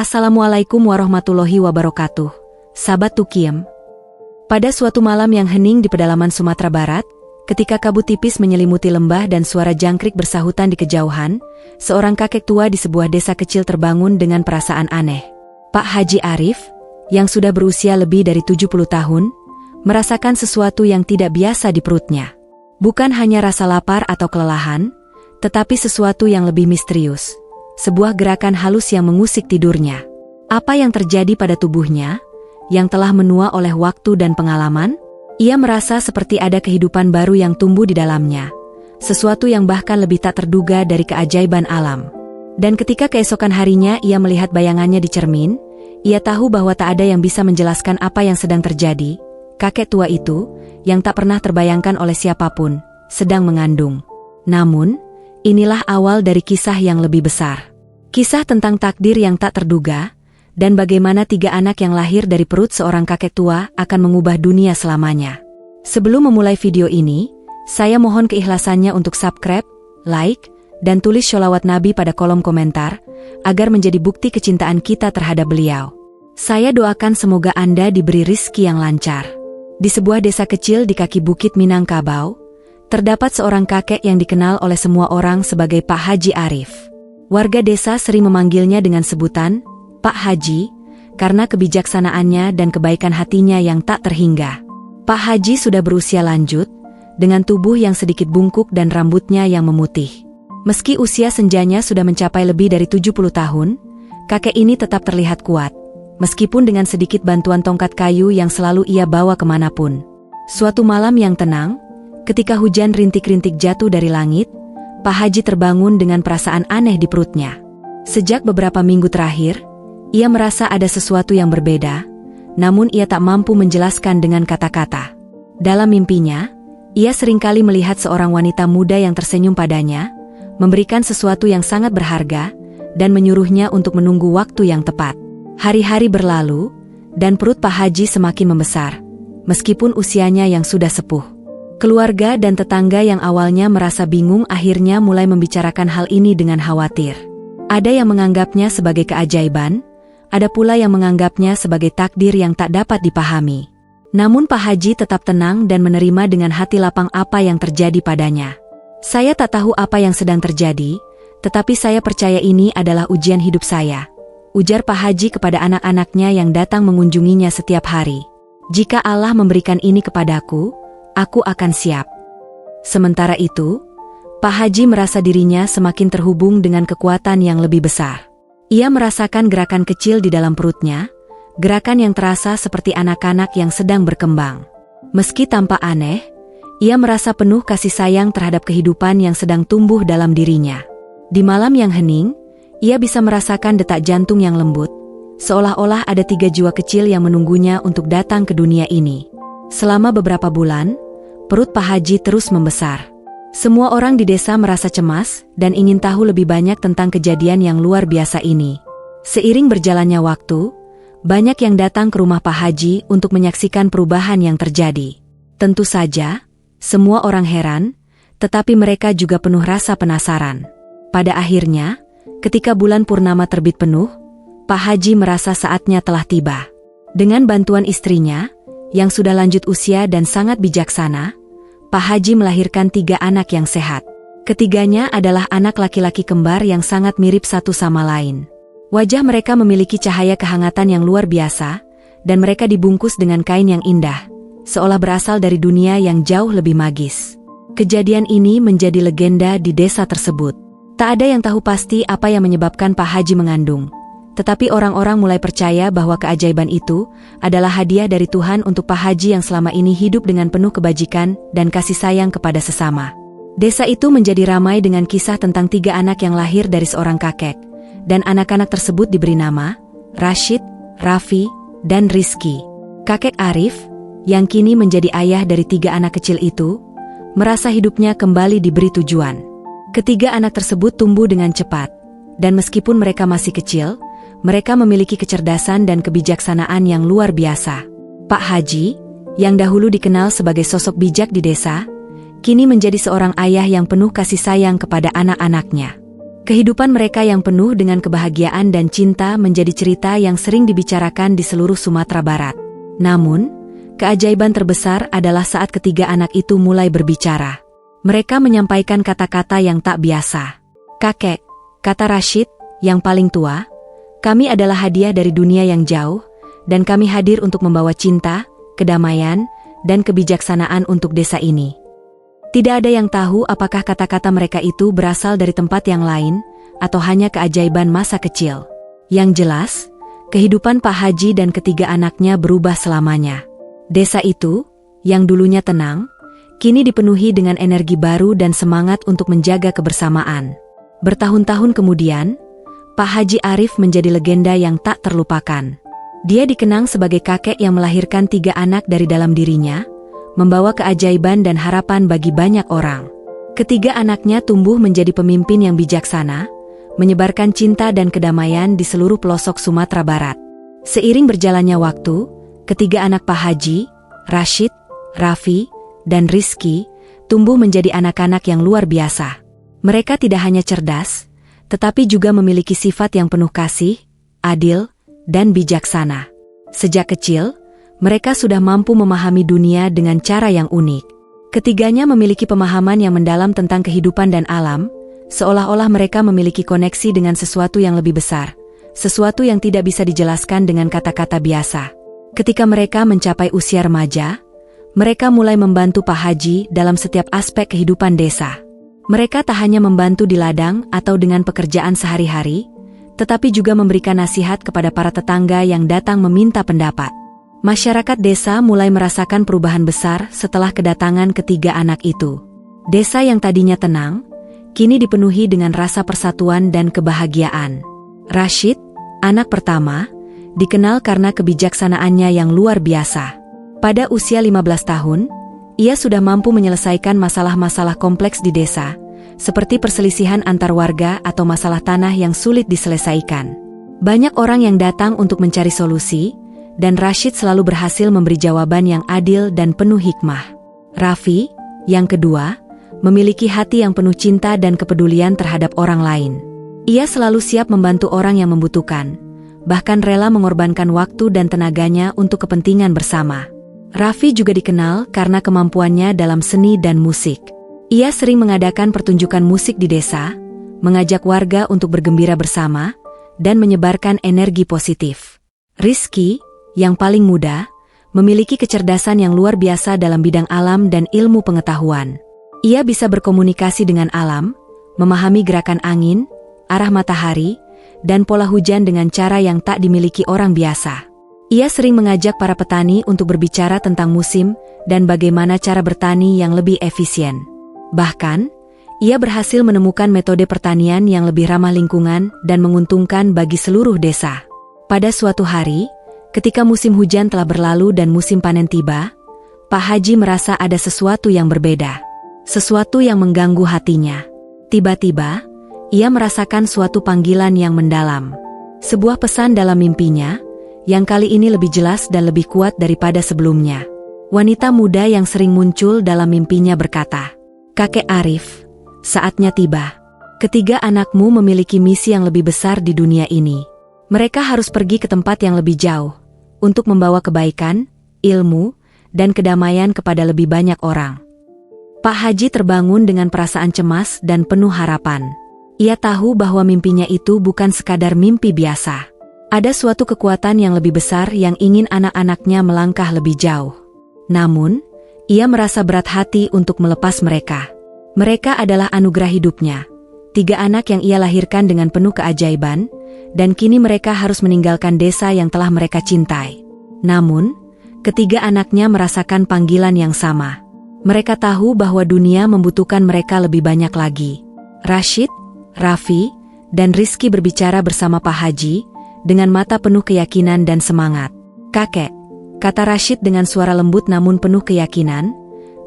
Assalamualaikum warahmatullahi wabarakatuh. Sahabat Tukiem. Pada suatu malam yang hening di pedalaman Sumatera Barat, ketika kabut tipis menyelimuti lembah dan suara jangkrik bersahutan di kejauhan, seorang kakek tua di sebuah desa kecil terbangun dengan perasaan aneh. Pak Haji Arif, yang sudah berusia lebih dari 70 tahun, merasakan sesuatu yang tidak biasa di perutnya. Bukan hanya rasa lapar atau kelelahan, tetapi sesuatu yang lebih misterius. Sebuah gerakan halus yang mengusik tidurnya. Apa yang terjadi pada tubuhnya, yang telah menua oleh waktu dan pengalaman? Ia merasa seperti ada kehidupan baru yang tumbuh di dalamnya. Sesuatu yang bahkan lebih tak terduga dari keajaiban alam. Dan ketika keesokan harinya ia melihat bayangannya di cermin, ia tahu bahwa tak ada yang bisa menjelaskan apa yang sedang terjadi. Kakek tua itu, yang tak pernah terbayangkan oleh siapapun, sedang mengandung. Namun, inilah awal dari kisah yang lebih besar. Kisah tentang takdir yang tak terduga, dan bagaimana 3 anak yang lahir dari perut seorang kakek tua akan mengubah dunia selamanya. Sebelum memulai video ini, saya mohon keikhlasannya untuk subscribe, like, dan tulis sholawat Nabi pada kolom komentar, agar menjadi bukti kecintaan kita terhadap beliau. Saya doakan semoga Anda diberi rizki yang lancar. Di sebuah desa kecil di kaki bukit Minangkabau, terdapat seorang kakek yang dikenal oleh semua orang sebagai Pak Haji Arif. Warga desa sering memanggilnya dengan sebutan Pak Haji, karena kebijaksanaannya dan kebaikan hatinya yang tak terhingga. Pak Haji sudah berusia lanjut, dengan tubuh yang sedikit bungkuk dan rambutnya yang memutih. Meski usia senjanya sudah mencapai lebih dari 70 tahun, kakek ini tetap terlihat kuat, meskipun dengan sedikit bantuan tongkat kayu yang selalu ia bawa kemanapun. Suatu malam yang tenang, ketika hujan rintik-rintik jatuh dari langit, Pak Haji terbangun dengan perasaan aneh di perutnya. Sejak beberapa minggu terakhir, ia merasa ada sesuatu yang berbeda, namun ia tak mampu menjelaskan dengan kata-kata. Dalam mimpinya, ia seringkali melihat seorang wanita muda yang tersenyum padanya, memberikan sesuatu yang sangat berharga, dan menyuruhnya untuk menunggu waktu yang tepat. Hari-hari berlalu, dan perut Pak Haji semakin membesar, meskipun usianya yang sudah sepuh. Keluarga dan tetangga yang awalnya merasa bingung akhirnya mulai membicarakan hal ini dengan khawatir. Ada yang menganggapnya sebagai keajaiban, ada pula yang menganggapnya sebagai takdir yang tak dapat dipahami. Namun Pak Haji tetap tenang dan menerima dengan hati lapang apa yang terjadi padanya. Saya tak tahu apa yang sedang terjadi, tetapi saya percaya ini adalah ujian hidup saya, ujar Pak Haji kepada anak-anaknya yang datang mengunjunginya setiap hari. Jika Allah memberikan ini kepadaku, aku akan siap. Sementara itu, Pak Haji merasa dirinya semakin terhubung dengan kekuatan yang lebih besar. Ia merasakan gerakan kecil di dalam perutnya, gerakan yang terasa seperti anak-anak yang sedang berkembang. Meski tampak aneh, ia merasa penuh kasih sayang terhadap kehidupan yang sedang tumbuh dalam dirinya. Di malam yang hening, ia bisa merasakan detak jantung yang lembut, seolah-olah ada 3 jiwa kecil yang menunggunya untuk datang ke dunia ini. Selama beberapa bulan, perut Pak Haji terus membesar. Semua orang di desa merasa cemas dan ingin tahu lebih banyak tentang kejadian yang luar biasa ini. Seiring berjalannya waktu, banyak yang datang ke rumah Pak Haji untuk menyaksikan perubahan yang terjadi. Tentu saja, semua orang heran, tetapi mereka juga penuh rasa penasaran. Pada akhirnya, ketika bulan purnama terbit penuh, Pak Haji merasa saatnya telah tiba. Dengan bantuan istrinya, yang sudah lanjut usia dan sangat bijaksana, Pak Haji melahirkan 3 anak yang sehat. Ketiganya adalah anak laki-laki kembar yang sangat mirip satu sama lain. Wajah mereka memiliki cahaya kehangatan yang luar biasa, dan mereka dibungkus dengan kain yang indah, seolah berasal dari dunia yang jauh lebih magis. Kejadian ini menjadi legenda di desa tersebut. Tak ada yang tahu pasti apa yang menyebabkan Pak Haji mengandung. Tetapi orang-orang mulai percaya bahwa keajaiban itu adalah hadiah dari Tuhan untuk Pak Haji yang selama ini hidup dengan penuh kebajikan dan kasih sayang kepada sesama. Desa itu menjadi ramai dengan kisah tentang 3 anak yang lahir dari seorang kakek, dan anak-anak tersebut diberi nama Rashid, Raffi, dan Rizky. Kakek Arif, yang kini menjadi ayah dari 3 anak kecil itu, merasa hidupnya kembali diberi tujuan. Ketiga anak tersebut tumbuh dengan cepat, dan meskipun mereka masih kecil, mereka memiliki kecerdasan dan kebijaksanaan yang luar biasa. Pak Haji, yang dahulu dikenal sebagai sosok bijak di desa, kini menjadi seorang ayah yang penuh kasih sayang kepada anak-anaknya. Kehidupan mereka yang penuh dengan kebahagiaan dan cinta menjadi cerita yang sering dibicarakan di seluruh Sumatera Barat. Namun, keajaiban terbesar adalah saat ketiga anak itu mulai berbicara. Mereka menyampaikan kata-kata yang tak biasa. "Kakek," kata Rashid, yang paling tua, "kami adalah hadiah dari dunia yang jauh, dan kami hadir untuk membawa cinta, kedamaian, dan kebijaksanaan untuk desa ini." Tidak ada yang tahu apakah kata-kata mereka itu berasal dari tempat yang lain, atau hanya keajaiban masa kecil. Yang jelas, kehidupan Pak Haji dan ketiga anaknya berubah selamanya. Desa itu, yang dulunya tenang, kini dipenuhi dengan energi baru dan semangat untuk menjaga kebersamaan. Bertahun-tahun kemudian, Pak Haji Arif menjadi legenda yang tak terlupakan. Dia dikenang sebagai kakek yang melahirkan 3 anak dari dalam dirinya, membawa keajaiban dan harapan bagi banyak orang. Ketiga anaknya tumbuh menjadi pemimpin yang bijaksana, menyebarkan cinta dan kedamaian di seluruh pelosok Sumatera Barat. Seiring berjalannya waktu, ketiga anak Pak Haji, Rashid, Raffi, dan Rizky, tumbuh menjadi anak-anak yang luar biasa. Mereka tidak hanya cerdas, tetapi juga memiliki sifat yang penuh kasih, adil, dan bijaksana. Sejak kecil, mereka sudah mampu memahami dunia dengan cara yang unik. Ketiganya memiliki pemahaman yang mendalam tentang kehidupan dan alam, seolah-olah mereka memiliki koneksi dengan sesuatu yang lebih besar, sesuatu yang tidak bisa dijelaskan dengan kata-kata biasa. Ketika mereka mencapai usia remaja, mereka mulai membantu Pak Haji dalam setiap aspek kehidupan desa. Mereka tak hanya membantu di ladang atau dengan pekerjaan sehari-hari, tetapi juga memberikan nasihat kepada para tetangga yang datang meminta pendapat. Masyarakat desa mulai merasakan perubahan besar setelah kedatangan ketiga anak itu. Desa yang tadinya tenang, kini dipenuhi dengan rasa persatuan dan kebahagiaan. Rashid, anak pertama, dikenal karena kebijaksanaannya yang luar biasa. Pada usia 15 tahun, ia sudah mampu menyelesaikan masalah-masalah kompleks di desa, seperti perselisihan antar warga atau masalah tanah yang sulit diselesaikan. Banyak orang yang datang untuk mencari solusi, dan Rashid selalu berhasil memberi jawaban yang adil dan penuh hikmah. Raffi, yang kedua, memiliki hati yang penuh cinta dan kepedulian terhadap orang lain. Ia selalu siap membantu orang yang membutuhkan, bahkan rela mengorbankan waktu dan tenaganya untuk kepentingan bersama. Raffi juga dikenal karena kemampuannya dalam seni dan musik. Ia sering mengadakan pertunjukan musik di desa, mengajak warga untuk bergembira bersama, dan menyebarkan energi positif. Rizky, yang paling muda, memiliki kecerdasan yang luar biasa dalam bidang alam dan ilmu pengetahuan. Ia bisa berkomunikasi dengan alam, memahami gerakan angin, arah matahari, dan pola hujan dengan cara yang tak dimiliki orang biasa. Ia sering mengajak para petani untuk berbicara tentang musim dan bagaimana cara bertani yang lebih efisien. Bahkan, ia berhasil menemukan metode pertanian yang lebih ramah lingkungan dan menguntungkan bagi seluruh desa. Pada suatu hari, ketika musim hujan telah berlalu dan musim panen tiba, Pak Haji merasa ada sesuatu yang berbeda. Sesuatu yang mengganggu hatinya. Tiba-tiba, ia merasakan suatu panggilan yang mendalam. Sebuah pesan dalam mimpinya, yang kali ini lebih jelas dan lebih kuat daripada sebelumnya. Wanita muda yang sering muncul dalam mimpinya berkata, "Kakek Arif, saatnya tiba. Ketiga anakmu memiliki misi yang lebih besar di dunia ini. Mereka harus pergi ke tempat yang lebih jauh, untuk membawa kebaikan, ilmu, dan kedamaian kepada lebih banyak orang." Pak Haji terbangun dengan perasaan cemas dan penuh harapan. Ia tahu bahwa mimpinya itu bukan sekadar mimpi biasa. Ada suatu kekuatan yang lebih besar yang ingin anak-anaknya melangkah lebih jauh. Namun, ia merasa berat hati untuk melepas mereka. Mereka adalah anugerah hidupnya. 3 anak yang ia lahirkan dengan penuh keajaiban, dan kini mereka harus meninggalkan desa yang telah mereka cintai. Namun, ketiga anaknya merasakan panggilan yang sama. Mereka tahu bahwa dunia membutuhkan mereka lebih banyak lagi. Rashid, Raffi, dan Rizky berbicara bersama Pak Haji, dengan mata penuh keyakinan dan semangat. "Kakek," kata Rashid dengan suara lembut namun penuh keyakinan,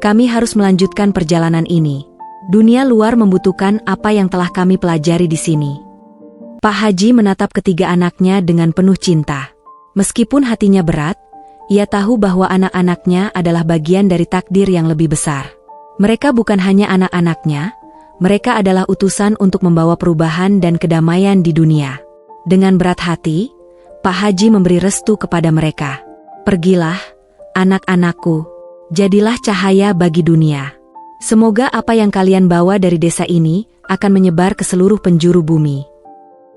"kami harus melanjutkan perjalanan ini. Dunia luar membutuhkan apa yang telah kami pelajari di sini." Pak Haji menatap ketiga anaknya dengan penuh cinta. Meskipun hatinya berat, ia tahu bahwa anak-anaknya adalah bagian dari takdir yang lebih besar. Mereka bukan hanya anak-anaknya, Mereka adalah utusan untuk membawa perubahan dan kedamaian di dunia. Dengan berat hati, Pak Haji memberi restu kepada mereka. Pergilah, anak-anakku, jadilah cahaya bagi dunia. Semoga apa yang kalian bawa dari desa ini akan menyebar ke seluruh penjuru bumi.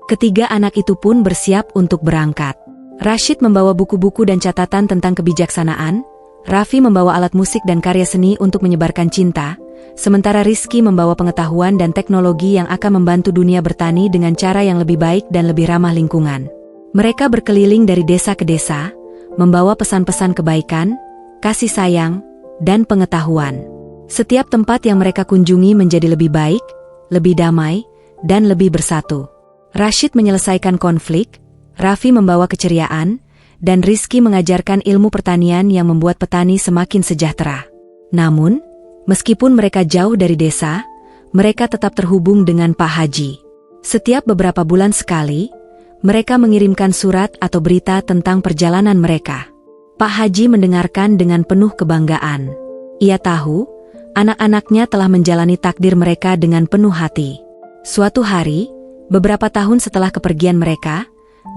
Ketiga anak itu pun bersiap untuk berangkat. Rashid membawa buku-buku dan catatan tentang kebijaksanaan, Raffi membawa alat musik dan karya seni untuk menyebarkan cinta, sementara Rizky membawa pengetahuan dan teknologi yang akan membantu dunia bertani dengan cara yang lebih baik dan lebih ramah lingkungan. Mereka berkeliling dari desa ke desa, membawa pesan-pesan kebaikan, kasih sayang, dan pengetahuan. Setiap tempat yang mereka kunjungi menjadi lebih baik, lebih damai, dan lebih bersatu. Rashid menyelesaikan konflik, Raffi membawa keceriaan, dan Rizky mengajarkan ilmu pertanian yang membuat petani semakin sejahtera. Namun, meskipun mereka jauh dari desa, mereka tetap terhubung dengan Pak Haji. Setiap beberapa bulan sekali, mereka mengirimkan surat atau berita tentang perjalanan mereka. Pak Haji mendengarkan dengan penuh kebanggaan. Ia tahu, anak-anaknya telah menjalani takdir mereka dengan penuh hati. Suatu hari, beberapa tahun setelah kepergian mereka,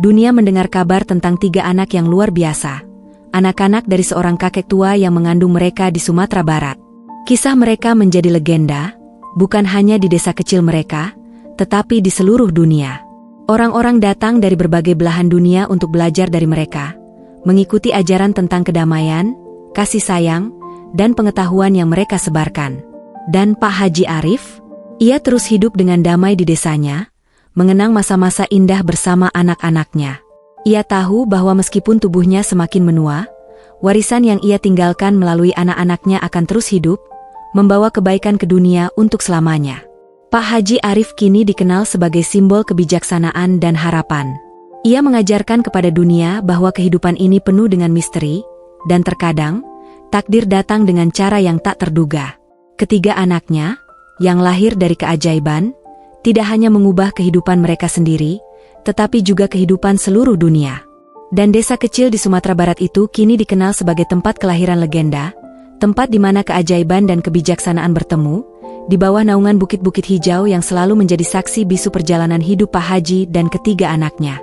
dunia mendengar kabar tentang 3 anak yang luar biasa. Anak-anak dari seorang kakek tua yang mengandung mereka di Sumatera Barat. Kisah mereka menjadi legenda, bukan hanya di desa kecil mereka, tetapi di seluruh dunia. Orang-orang datang dari berbagai belahan dunia untuk belajar dari mereka, mengikuti ajaran tentang kedamaian, kasih sayang, dan pengetahuan yang mereka sebarkan. Dan Pak Haji Arif, ia terus hidup dengan damai di desanya, mengenang masa-masa indah bersama anak-anaknya. Ia tahu bahwa meskipun tubuhnya semakin menua, warisan yang ia tinggalkan melalui anak-anaknya akan terus hidup, membawa kebaikan ke dunia untuk selamanya. Pak Haji Arif kini dikenal sebagai simbol kebijaksanaan dan harapan. Ia mengajarkan kepada dunia bahwa kehidupan ini penuh dengan misteri, dan terkadang, takdir datang dengan cara yang tak terduga. Ketiga anaknya, yang lahir dari keajaiban, tidak hanya mengubah kehidupan mereka sendiri, tetapi juga kehidupan seluruh dunia. Dan desa kecil di Sumatera Barat itu kini dikenal sebagai tempat kelahiran legenda, tempat di mana keajaiban dan kebijaksanaan bertemu, di bawah naungan bukit-bukit hijau yang selalu menjadi saksi bisu perjalanan hidup Pak Haji dan ketiga anaknya.